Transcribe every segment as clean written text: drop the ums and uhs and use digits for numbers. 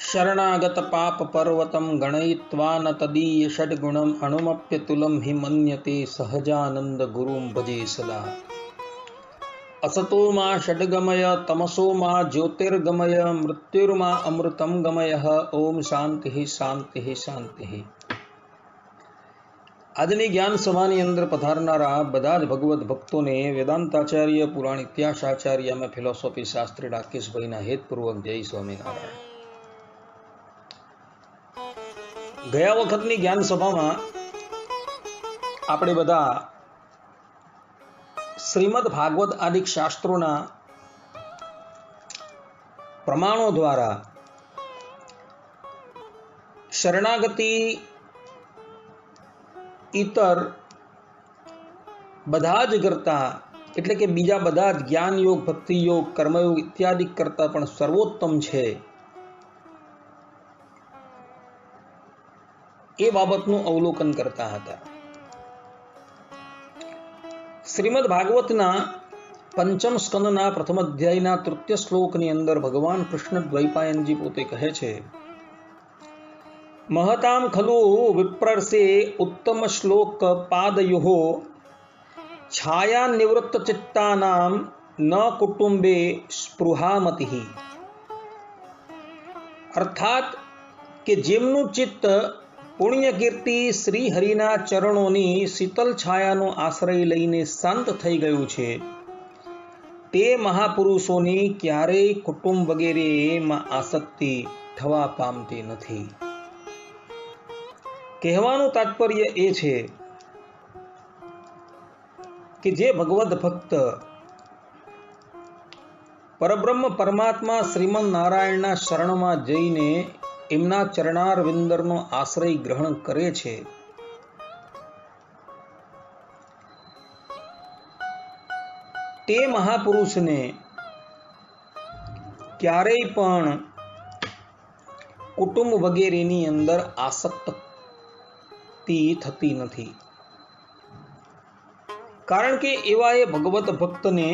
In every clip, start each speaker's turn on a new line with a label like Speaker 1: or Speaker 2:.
Speaker 1: शरणागत पाप पर्वतं गणयित्वा न तदीय षड्गुणम् अणुमप्यतुलं हि मन्यते सहजानंद गुरुं भजे सदा। असतो मा षड्गमय तमसो मा ज्योतिर्गमय मृत्युर्मा अमृतं गमय। ओम शांति शांति शांति। આજની જ્ઞાન સભાની અંદર પધારનારા બધા જ ભગવત ભક્તોને વેદાંતાચાર્ય પુરાણ ઇતિહાસ આચાર્ય અને ફિલોસોફી શાસ્ત્રી રાકેશભાઈના હેતપૂર્વક જય સ્વામિનારાયણ। ગયા વખતની જ્ઞાન સભામાં આપણે બધા શ્રીમદ ભાગવત આદિ શાસ્ત્રોના પ્રમાણો દ્વારા શરણાગતિ इतर બધા જ કરતા એટલે કે બીજા બધા જ જ્ઞાન યોગ ભક્તિ યોગ કર્મયોગ ઇત્યાદિ કરતા પણ સર્વોત્તમ છે એ બાબતનું અવલોકન કરતા હતા। શ્રીમદ ભાગવતના પંચમ સ્કંદના પ્રથમ અધ્યાયના તૃતીય શ્લોકની અંદર ભગવાન કૃષ્ણ દ્વૈપાયનજી પોતે કહે છે, महतां खलु विप्रर्षे उत्तम श्लोक पादयोः छाया निवृत्त चित्तानां न कुटुंबे स्पृहामतिः। अर्थात के जेमनु चित्त पुण्य कीर्ति श्री हरिना चरणोनी शीतल छायानो आश्रय लईने शांत थई गयुं छे ते महापुरुषोनी क्यारेय कुटुंब वगैरे में आसक्ति थवा पामती नथी। કહેવાનું તાત્પર્ય એ છે કે જે ભગવદ ભક્ત પરબ્રહ્મ પરમાત્મા શ્રીમન નારાયણના શરણમાં જઈને એમના ચરણાર વિંદરનો આશ્રય ગ્રહણ કરે છે તે મહાપુરુષને ક્યારેય પણ કુટુંબ વગેરેની અંદર આસક્ત थती नहीं। कारण के एवा ए भगवत भक्त ने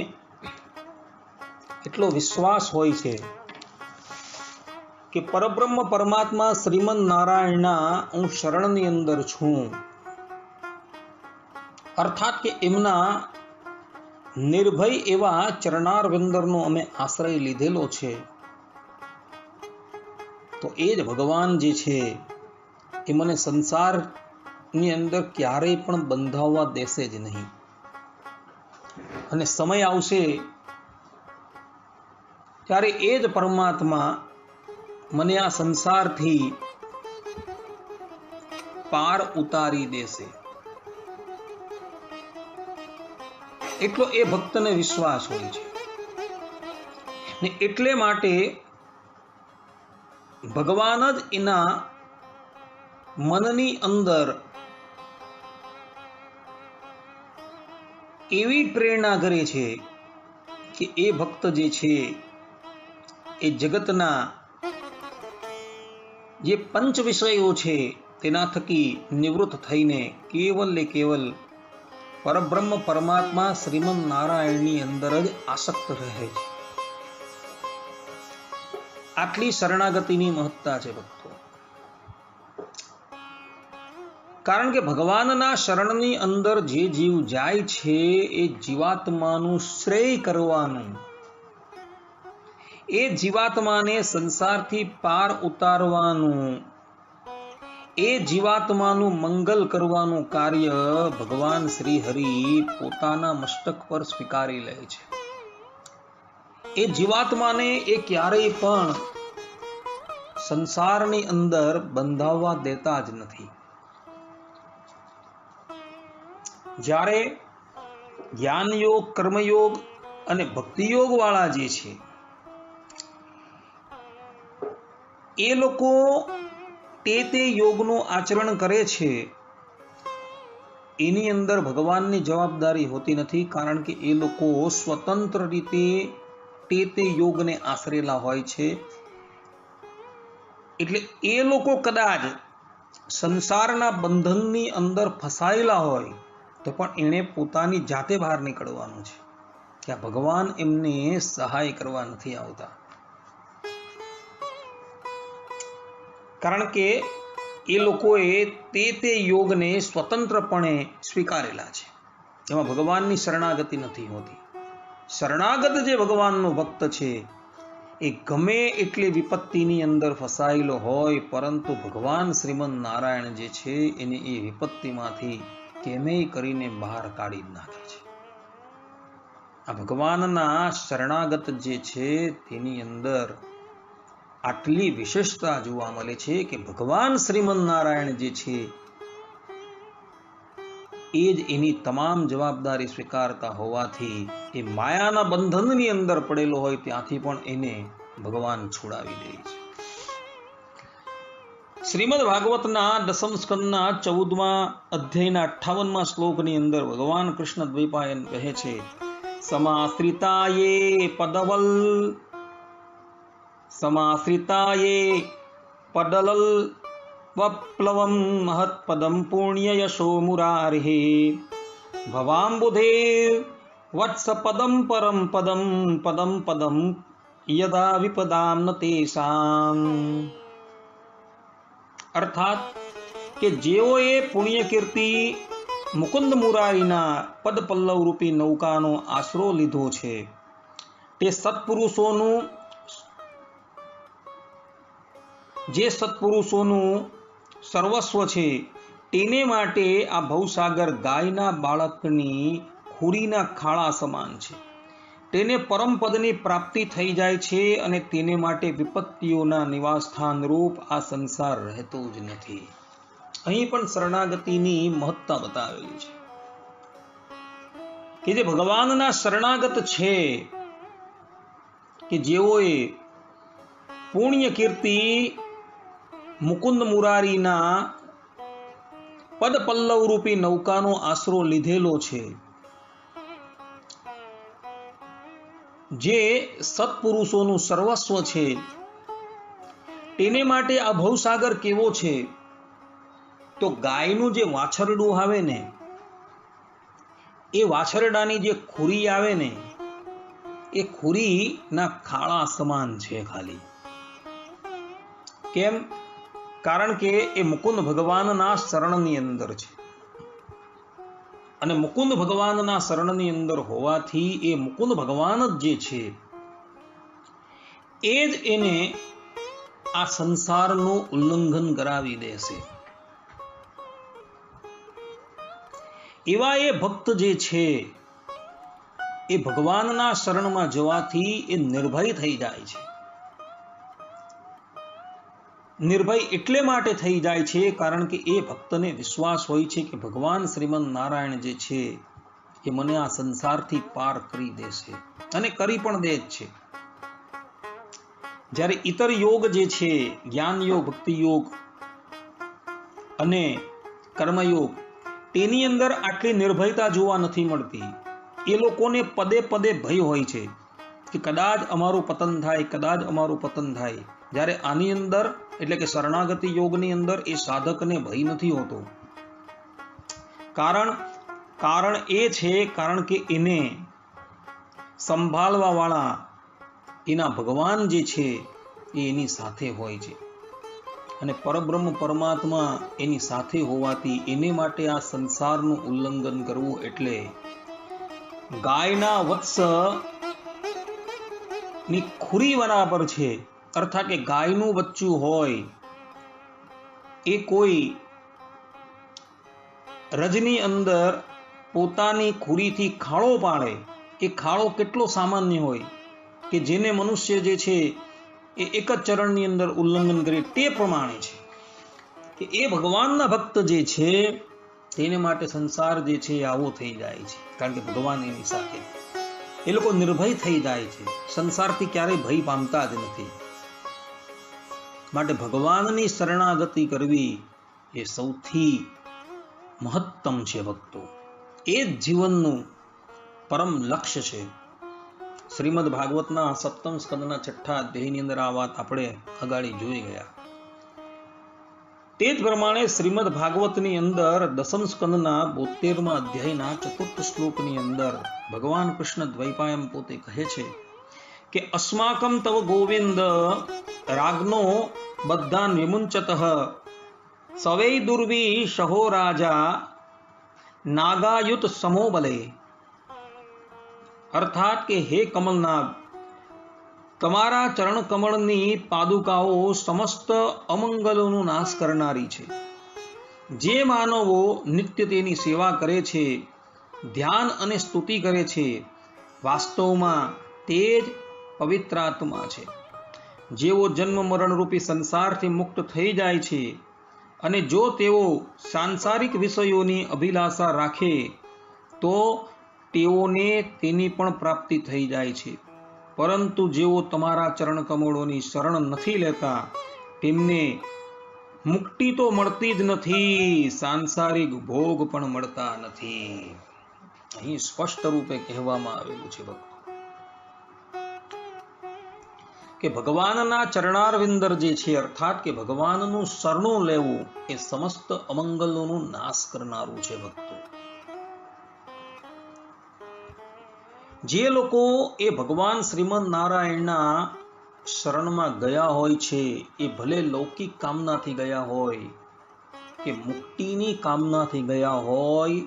Speaker 1: एटलो विश्वास होय छे कि परब्रह्म परमात्मा श्रीमन नारायणना हूँ शरणनी अंदर छूं, अर्थात के एमना निर्भय एवा चरणार विंदरनो अमे आश्रय लीधेलो छे। तो एज भगवान जे छे ए मने संसार ની અંદર ક્યારેય પણ બંધાવવા દેશે જ નહીં અને સમય આવશે ત્યારે એ જ પરમાત્મા મને આ સંસારથી પાર ઉતારી દેશે એટલો એ ભક્તને વિશ્વાસ હોય છે ને એટલે માટે ભગવાન જ એના મનની અંદર एवी प्रेरणा करे छे कि ए भक्त जे छे ए जगतना जे पंच विषयो छे तेना थकी निवृत्त थईने केवल ने केवल परब्रह्म परमात्मा श्रीमन नारायणनी अंदर ज आसक्त रहे छे। आटली शरणागतिनी महत्ता छे भक्तो। कारण के भगवानना शरणनी अंदर जे जीव जाय छे ए जीवात्मानु श्रेय करवानुं, ए जीवात्माने संसारथी पार उतारवानुं, ए जीवात्मानु मंगल करवानुं कार्य भगवान श्री हरि पोताना मस्तक पर स्वीकारी ले छे। ए जीवात्माने ए क्यारेय पण संसारनी अंदर बंधाववा देता ज नथी। જ્યારે જ્ઞાન યોગ કર્મયોગ અને ભક્તિ યોગ વાળા જે છે એ લોકો તે યોગનું આચરણ કરે છે એની અંદર ભગવાનની જવાબદારી હોતી નથી। કારણ કે એ લોકો સ્વતંત્ર રીતે તે યોગને આશરેલા હોય છે એટલે એ લોકો કદાચ સંસારના બંધનની અંદર ફસાયેલા હોય तो पण एणे पोतानी जाते बहार निकळवानुं छे कि आ भगवान एमने सहाय करवा नथी आवता। કારણ કે એ લોકોએ તે યોગને સ્વતંત્રપણે સ્વીકારેલા છે. એમાં ભગવાનની શરણાગતિ નથી હોતી. શરણાગત જે ભગવાનનો ભક્ત છે એ ગમે એટલી વિપત્તિની અંદર ફસાયેલો હોય, પરંતુ ભગવાન શ્રીમદ નારાયણ જે છે એને એ વિપત્તિમાંથી કેમેય કરીને બહાર કાઢી નાખે છે. આ ભગવાનના શરણાગત જે છે તેની અંદર આટલી વિશેષતા જોવા મળે છે કે ભગવાન શ્રીમદ નારાયણ જે છે એ જ એની તમામ જવાબદારી સ્વીકારતા હોવાથી એ માયાના બંધનની અંદર પડેલો હોય ત્યાંથી પણ એને ભગવાન છોડાવી દે છે. શ્રીમદ ભાગવતના દસમ સ્કંદના 14મા અધ્યાયના 58મા શ્લોકની અંદર ભગવાન કૃષ્ણ દ્વૈપાયન કહે છે, સમાશ્રિતાયે પદલલ વપ્લવમ મહત્પદમ પુણ્ય યશો મુરારિહે ભવાંબુધે વત્સ પદમ પરમ પદમ પદમ પદમ યદા વિપદામ ન તેષામ. અર્થાત કે જેઓએ પુણ્ય કીર્તિ મુકુંદ મુરારીના પદ પલ્લવ રૂપી નૌકાનો આશરો લીધો છે તે સત્પુરુષોનું સર્વસ્વ છે, તેને માટે આ ભવસાગર ગાયના બાળકની ખુરીના ખાડા સમાન છે. તેને પરમપદની પ્રાપ્તિ થઈ જાય છે અને તેને માટે વિપત્તિઓના નિવાસસ્થાન રૂપ આ સંસાર રહેતો જ નથી. અહીં પણ શરણાગતિની મહત્તા બતાવેલી છે કે જે ભગવાનના શરણાગત છે કે જેઓએ પુણ્ય કીર્તિ મુકુંદ મુરારીના પદ પલ્લવ રૂપી નૌકાનો આશરો લીધેલો છે, જે સત્પુરુષોનું સર્વસ્વ છે, તેને માટે આ ભવસાગર કેવો છે? તો ગાયનું જે વાછરડું આવે ને, એ વાછરડાની જે ખુરી આવે ને, એ ખુરીના ખાડા સમાન છે ખાલી. કેમ? કારણ કે એ મુકુંદ ભગવાનના શરણની અંદર છે, અને મુકુંદ ભગવાનના શરણની અંદર હોવાથી એ મુકુંદ ભગવાન જ જે છે એ જ એને આ સંસારનું ઉલ્લંઘન કરાવી દેશે. એવા એ ભક્ત જે છે એ ભગવાનના શરણમાં જવાથી એ નિર્ભય થઈ જાય છે. નિર્ભય એટલે માટે થઈ જાય છે કારણ કે એ ભક્તને વિશ્વાસ હોય છે કે ભગવાન શ્રીમદ નારાયણ જે છે એ મને આ સંસારથી પાર કરી દેશે, અને કરી પણ દે જ છે. જ્યારે ઇતર યોગ જે છે, જ્ઞાન યોગ, ભક્તિ યોગ અને કર્મયોગ, તેની અંદર આટલી નિર્ભયતા જોવા નથી મળતી. એ લોકોને પદે પદે ભય હોય છે કે કદાચ અમારું પતન થાય, કદાચ અમારું પતન થાય. જ્યારે આની અંદર એટલે કે શરણાગતિ યોગની અંદર એ સાધકને ભય નથી હોતો. કારણ એ છે કારણ કે એને સંભાળવા વાળા એના ભગવાન જે છે એ એની સાથે હોય છે, અને પરબ્રહ્મ પરમાત્મા એની સાથે હોવાથી એને માટે આ સંસારનું ઉલ્લંઘન કરવું એટલે ગાયના વત્સ ની ખુરી બરાબર છે. અર્થાત કે ગાયનું બચ્ચું હોય એ કોઈ રજની અંદર પોતાની ખુરીથી ખાડો પાડે, એ ખાડો કેટલો સામાન્ય હોય કે જેને મનુષ્ય જે છે એ એક જ ચરણની અંદર ઉલ્લંઘન કરે. તે પ્રમાણે છે કે એ ભગવાનના ભક્ત જે છે તેને માટે સંસાર જે છે આવો થઈ જાય છે, કારણ કે ભગવાન એની સાથે. એ લોકો નિર્ભય થઈ જાય છે, સંસારથી ક્યારેય ભય પામતા જ નથી. માટે ભગવાનની શરણાગતિ કરવી એ સૌથી મહત્તમ છે ભક્તો. એ જ જીવનનું પરમ લક્ષ્ય છે. શ્રીમદ ભાગવતના 7મ સ્કંદના 6ઠા અધ્યાયની અંદર આ વાત આપણે અગાડી જોઈ ગયા. તે જ પ્રમાણે શ્રીમદ ભાગવતની અંદર 10મ સ્કંદના 72મા અધ્યાયના 4થ શ્લોકની અંદર ભગવાન કૃષ્ણ દ્વૈપાયન પોતે કહે છે કે અસ્માકમ તવ ગોવિંદ રાજ્ઞો બદ્ધાન વિમુંચતઃ સવૈ દુર્વી શહો રાજા નાગાયુત સમો બલે. અર્થાત કે હે કમલનાગ, તમારા ચરણ કમળની પાદુકાઓ સમસ્ત અમંગલોનો નાશ કરનારી છે. જે માનવો નિત્ય તેની સેવા કરે છે, ધ્યાન અને સ્તુતિ કરે છે, વાસ્તવમાં તે જ પવિત્ર આત્મા છે. જેઓ જન્મ મરણ રૂપી સંસારથી મુક્ત થઈ જાય છે અને જો તેઓ સાંસારિક વિષયોની અભિલાષા રાખે તો તેઓને તેની પણ પ્રાપ્તિ થઈ જાય છે. પરંતુ જેઓ તમારા ચરણ કમળોની શરણ નથી લેતા તેમને મુક્તિ તો મળતી જ નથી, સાંસારિક ભોગ પણ મળતા નથી. અહીં સ્પષ્ટ રૂપે કહેવામાં આવેલું છે ભક્તો કે ભગવાનના ચરણારવિંદર જે છે, અર્થાત કે ભગવાનનું શરણું લેવું એ સમસ્ત અમંગલોનો નાશ કરનારું છે ભક્તો. જે લોકો એ ભગવાન શ્રીમદ નારાયણના શરણમાં ગયા હોય છે, એ ભલે લૌકિક કામનાથી ગયા હોય કે મુક્તિની કામનાથી ગયા હોય,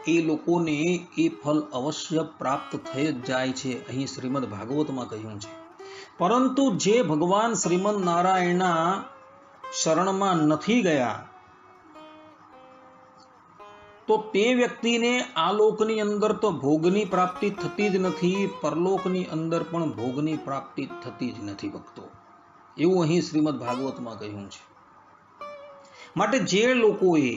Speaker 1: એ લોકોને એ ફળ અવશ્ય પ્રાપ્ત થઈ જ જાય છે. અહીં શ્રીમદ ભાગવતમાં કહ્યું છે. પરંતુ જે ભગવાન શ્રીમદ નારાયણના શરણમાં નથી ગયા તો તે વ્યક્તિને આ લોકની અંદર તો ભોગની પ્રાપ્તિ થતી જ નથી, પરલોકની અંદર પણ ભોગની પ્રાપ્તિ થતી જ નથી ભક્તો. એવું અહીં શ્રીમદ ભાગવતમાં કહ્યું છે. માટે જે લોકોએ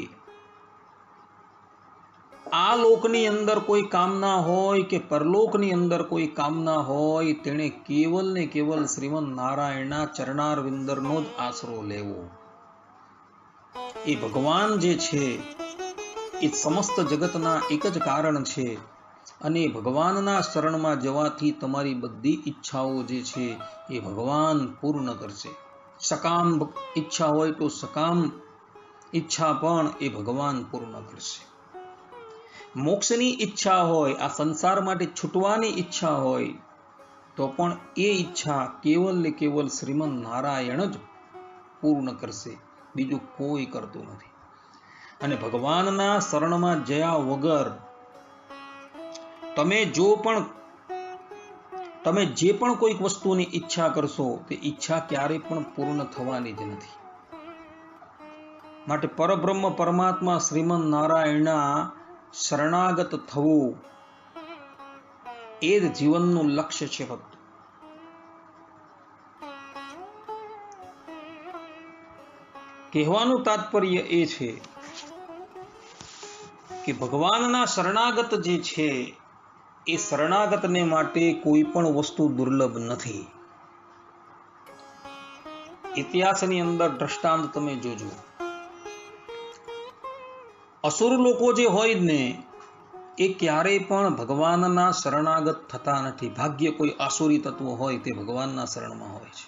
Speaker 1: આ લોકની અંદર કોઈ કામના હોય કે પરલોકની અંદર કોઈ કામના હોય, તેણે કેવલ ને કેવલ શ્રીમદ નારાયણના ચરણારવિંદરનો જ આશરો લેવો. એ ભગવાન જે છે એ સમસ્ત જગતના એક જ કારણ છે અને ભગવાનના શરણમાં જવાથી તમારી બધી ઈચ્છાઓ જે છે એ ભગવાન પૂર્ણ કરશે. સકામ ઈચ્છા હોય તો સકામ ઈચ્છા પણ એ ભગવાન પૂર્ણ કરશે. મોક્ષની ઈચ્છા હોય, આ સંસાર માટે છૂટવાની ઈચ્છા હોય તો પણ એ ઈચ્છા કેવલ ને કેવલ શ્રીમદ નારાયણ જ પૂર્ણ કરશે, બીજું કોઈ કરતું નથી. અને ભગવાનના શરણમાં જયા વગર તમે જે પણ કોઈક વસ્તુની ઈચ્છા કરશો તે ઈચ્છા ક્યારેય પણ પૂર્ણ થવાની જ નથી. માટે પરબ્રહ્મ પરમાત્મા શ્રીમદ નારાયણના શરણાગત થવું એ જ જીવનનું લક્ષ્ય છે ભક્તો. કહેવાનું તાત્પર્ય એ છે કે ભગવાનના શરણાગત જે છે એ શરણાગતને માટે કોઈ પણ વસ્તુ દુર્લભ નથી. ઇતિહાસની અંદર દ્રષ્ટાંત તમે જોજો. અસુર લોકો જે હોય ને એ ક્યારેય પણ ભગવાનના શરણાગત થતા નથી. ભાગ્ય કોઈ આસુરી તત્વ હોય તે ભગવાનના શરણમાં હોય છે.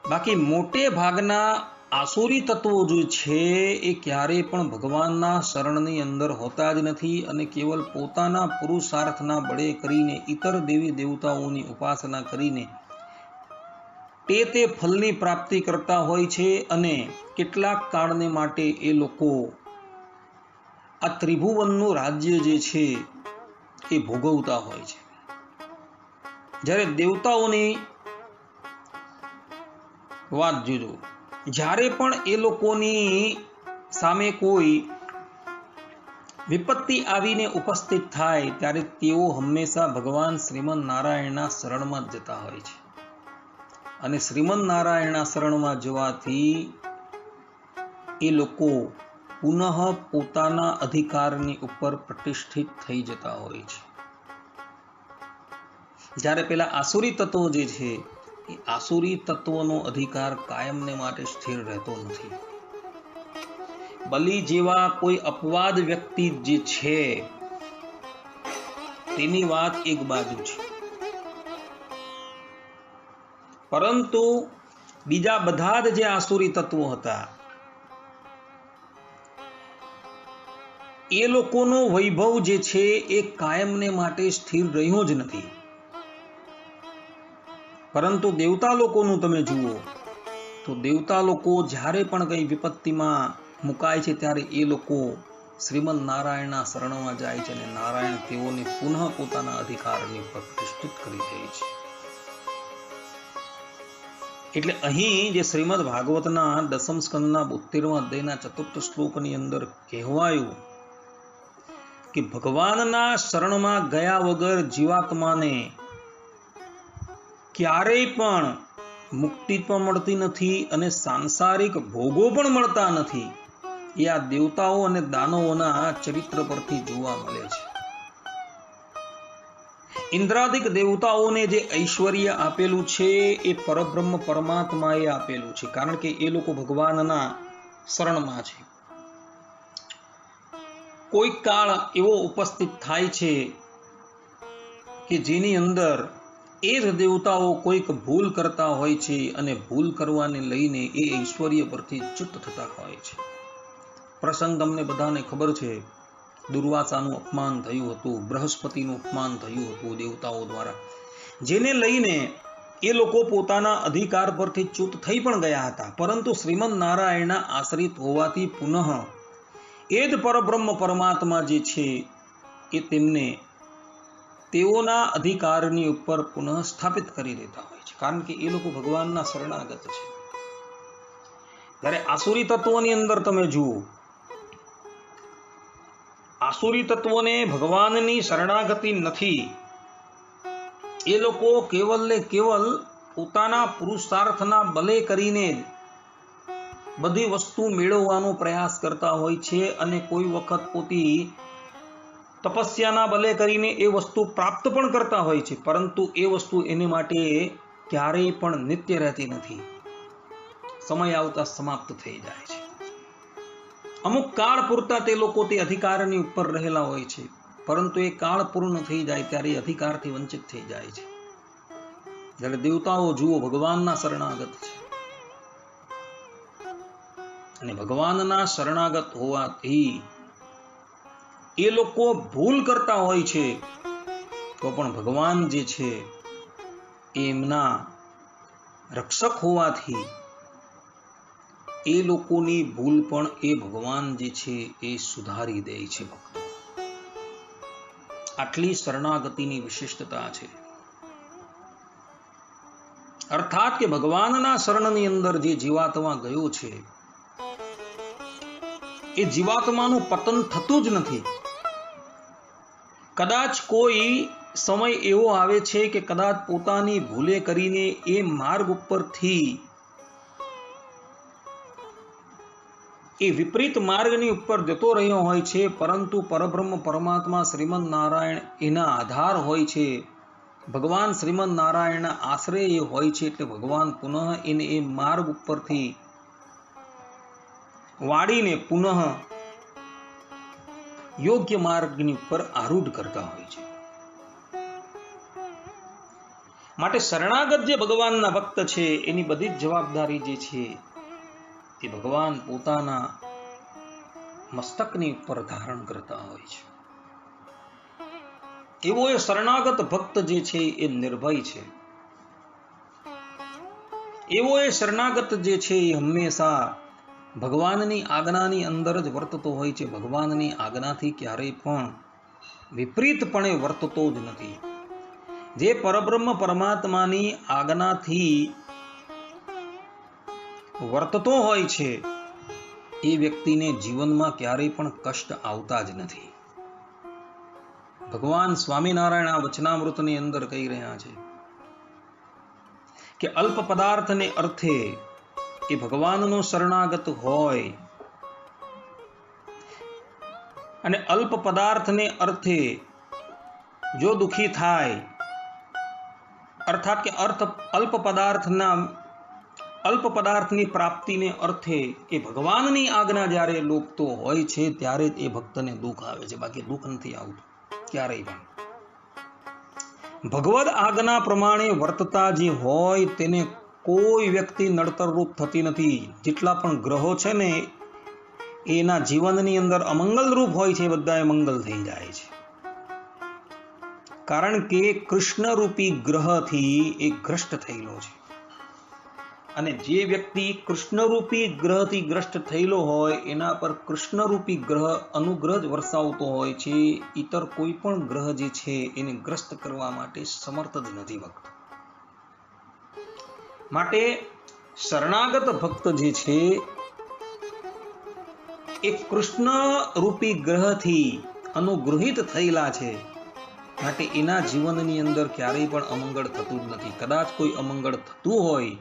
Speaker 1: બાકી મોટે ભાગના આસુરી તત્વો જે છે એ ક્યારેય પણ ભગવાનના શરણની અંદર હોતા જ નથી અને કેવલ પોતાના પુરુષાર્થના બળે કરીને ઇતર દેવી દેવતાઓની ઉપાસના કરીને તે ફલની પ્રાપ્તિ કરતા હોય છે અને કેટલાક કાળને માટે એ લોકો આ ત્રિભુવનનું રાજ્ય જે છે એ ભોગવતા હોય છે. જ્યારે દેવતાઓની વાત જોજો, જ્યારે પણ એ લોકોની સામે કોઈ વિપત્તિ આવીને ઉપસ્થિત થાય ત્યારે તેઓ હંમેશા ભગવાન શ્રીમદ નારાયણના શરણમાં જ જતા હોય છે. અને શ્રીમદ નારાયણના શરણમાં જવાથી એ લોકો પુનઃ પોતાના અધિકારની ઉપર પ્રતિષ્ઠિત થઈ જતા હોય છે. જ્યારે પેલા આસુરી તત્વો જે છે એ આસુરી તત્વોનો અધિકાર કાયમને માટે સ્થિર રહેતો નથી. બલિ જેવા કોઈ અપવાદ વ્યક્તિ જે છે તેની વાત એક બાજુ છે, પરંતુ બીજા બધા જ જે આસુરી તત્વો હતા એ લોકોનો વૈભવ જે છે એ કાયમને માટે સ્થિર રહ્યો જ નથી. પરંતુ દેવતા લોકોનું તમે જુઓ તો દેવતા લોકો જ્યારે પણ કઈ વિપત્તિમાં મુકાય છે ત્યારે એ લોકો શ્રીમદ નારાયણના શરણમાં જાય છે અને નારાયણ તેઓને પુનઃ પોતાના અધિકારની ઉપર પ્રતિષ્ઠિત કરી દે છે. એટલે અહીં જે શ્રીમદ ભાગવતના 10મ સ્કંદના 72મા અધ્યાયના 4થ શ્લોકની અંદર કહેવાયું કે ભગવાનના શરણમાં ગયા વગર જીવાત્માને ક્યારેય પણ મુક્તિ પણ મળતી નથી અને સાંસારિક ભોગો પણ મળતા નથી. એ આ દેવતાઓ અને દાનવોના ચરિત્ર પરથી જોવા મળે છે. ઇન્દ્રાદિક દેવતાઓને જે ઐશ્વર્ય આપેલું છે એ પરબ્રહ્મ પરમાત્માએ આપેલું છે, કારણ કે એ લોકો ભગવાનના શરણમાં છે. કોઈ કાળ એવો ઉપસ્થિત થાય છે કે જેની અંદર એ જ દેવતાઓ કોઈક ભૂલ કરતા હોય છે અને ભૂલ કરવાને લઈને એ ઐશ્વર્ય પરથી ચ્યુત થતા હોય છે. પ્રસંગ તમને બધાને ખબર છે. દુર્વાસાનું અપમાન થયું હતું, બૃહસ્પતિનું અપમાન થયું હતું દેવતાઓ દ્વારા, જેને લઈને એ લોકો પોતાના અધિકાર પરથી ચ્યુત થઈ પણ ગયા હતા. પરંતુ શ્રીમદ નારાયણના આશ્રિત હોવાથી પુનઃ એ જ પરબ્રહ્મ પરમાત્મા જે છે એ તેમને તેઓના અધિકારની ઉપર પુનઃ સ્થાપિત કરી દેતા હોય છે, કારણ કે એ લોકો ભગવાનના શરણાગત છે. જ્યારે આસુરી તત્વોની અંદર તમે જુઓ, આસુરી તત્વોને ભગવાનની શરણાગતિ નથી. એ લોકો કેવલ ને કેવલ પોતાના પુરુષાર્થના બલે કરીને બધી વસ્તુ મેળવવાનો પ્રયાસ કરતા હોય છે અને કોઈ વખત પોતી તપસ્યાના બલે કરીને એ વસ્તુ પ્રાપ્ત પણ કરતા હોય છે, પરંતુ એ વસ્તુ એને માટે ક્યારેય પણ નિત્ય રહેતી નથી. સમય આવતા સમાપ્ત થઈ જાય છે. અમુક કાળ પૂરતા તે લોકો તે અધિકારની ઉપર રહેલા હોય છે, પરંતુ એ કાળ પૂર્ણ થઈ જાય ત્યારે અધિકારથી વંચિત થઈ જાય છે. જ્યારે દેવતાઓ જુઓ ભગવાનના શરણાગત છે અને ભગવાનના શરણાગત હોવાથી એ લોકો ભૂલ કરતા હોય છે તો પણ ભગવાન જે છે એમના રક્ષક હોવાથી એ લોકોની ભૂલ પણ એ ભગવાન જે છે એ સુધારી દે છે. ભક્તો, આટલી શરણાગતિની વિશિષ્ટતા છે. અર્થાત કે ભગવાનના શરણની અંદર જે જીવાત્મા ગયો છે એ જીવાત્માનું પતન થતું જ નથી. કદાચ કોઈ સમય એવો આવે છે કે કદાચ પોતાની ભૂલે કરીને એ માર્ગ ઉપરથી એ વિપરીત માર્ગની ઉપર જતો રહ્યો હોય છે, પરંતુ પરબ્રહ્મ પરમાત્મા શ્રીમદ નારાયણ એના આધાર હોય છે. ભગવાન શ્રીમદ નારાયણના આશ્રય એ હોય છે, એટલે ભગવાન પુનઃ એને એ માર્ગ ઉપરથી વાળીને પુનઃ યોગ્ય માર્ગની ઉપર આરૂઢ કરતા હોય છે. માટે શરણાગત જે ભગવાનના ભક્ત છે એની બધી જ જવાબદારી જે છે એ ભગવાન પોતાના મસ્તકની ઉપર ધારણ કરતા હોય છે. એવો એ શરણાગત ભક્ત જે છે એ નિર્ભય છે. એવો એ શરણાગત જે છે એ હંમેશા ભગવાનની આજ્ઞાની અંદર જ વર્તતો હોય છે. ભગવાનની આજ્ઞાથી ક્યારેય પણ વિપરીતપણે વર્તતો જ નથી. જે પરબ્રહ્મ પરમાત્માની આજ્ઞાથી વર્તતો હોય છે એ વ્યક્તિને જીવનમાં ક્યારેય પણ કષ્ટ આવતા જ નથી. ભગવાન સ્વામિનારાયણ આ વચનામૃતની અંદર કહી રહ્યા છે કે અલ્પ પદાર્થને અર્થે એ ભગવાનનો શરણાગત હોય અને અલ્પ પદાર્થને અર્થે જો દુખી થાય, અર્થાત કે અલ્પ પદાર્થની પ્રાપ્તિને અર્થે એ ભગવાનની આજ્ઞા જ્યારે લોકતો હોય છે ત્યારે જ એ ભક્તને દુઃખ આવે છે, બાકી દુઃખ નથી આવતું ક્યારેય પણ. ભગવદ આજ્ઞા પ્રમાણે વર્તતા જે હોય તેને કોઈ વ્યક્તિ નડતરરૂપ થતી નથી. જેટલા પણ ગ્રહો છે ને એના જીવનની અંદર અમંગલ રૂપ હોય છે, બધાએ મંગલ થઈ જાય છે. કારણ કે કૃષ્ણ રૂપી ગ્રહથી એ ગ્રસ્ત થયેલો છે, અને જે વ્યક્તિ કૃષ્ણરૂપી ગ્રહથી ગ્રસ્ત થયેલો હોય એના પર કૃષ્ણરૂપી ગ્રહ અનુગ્રહ જ વરસાવતો હોય છે. ઇતર કોઈ પણ ગ્રહ જે છે એને ગ્રસ્ત કરવા માટે સમર્થ જ નથી ભક્ત. માટે શરણાગત ભક્ત જે છે એ કૃષ્ણ રૂપી ગ્રહથી અનુગ્રહિત થયેલા છે, માટે એના જીવનની અંદર ક્યારેય પણ અમંગળ થતું જ નથી. કદાચ કોઈ અમંગળ થતું હોય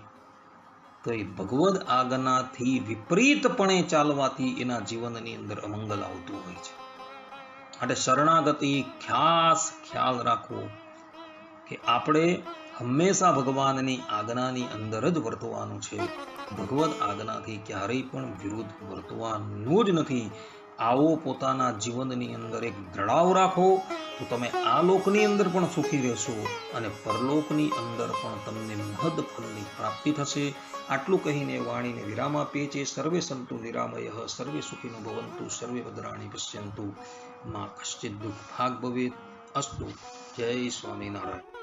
Speaker 1: તો એ ભગવદ આજ્ઞાથી વિપરીતપણે ચાલવાથી એના જીવનની અંદર અમંગલ આવતું હોય છે. માટે શરણાગતિ ખ્યાલ રાખવો કે આપણે હંમેશા ભગવાનની આજ્ઞાની અંદર જ વર્તવાનું છે. ભગવદ આજ્ઞાથી ક્યારેય પણ વિરુદ્ધ વર્તવાનું જ નથી. આવો પોતાના જીવનની અંદર એક દ્રઢાવ રાખો તો તમે આ લોકની અંદર પણ સુખી રહેશો અને પરલોકની અંદર પણ તમને મહદ ફળની પ્રાપ્તિ થશે. આટલું કહીને વાણીને વિરામ આપીએ છીએ. સર્વે સંતુ નિરામયઃ, સર્વે સુખીનો ભવંતુ, સર્વે ભદ્રાણી પશ્યંતુ, મા કશ્ચિદ દુઃખ ભાગ ભવેત. અસ્તુ. જય સ્વામિનારાયણ.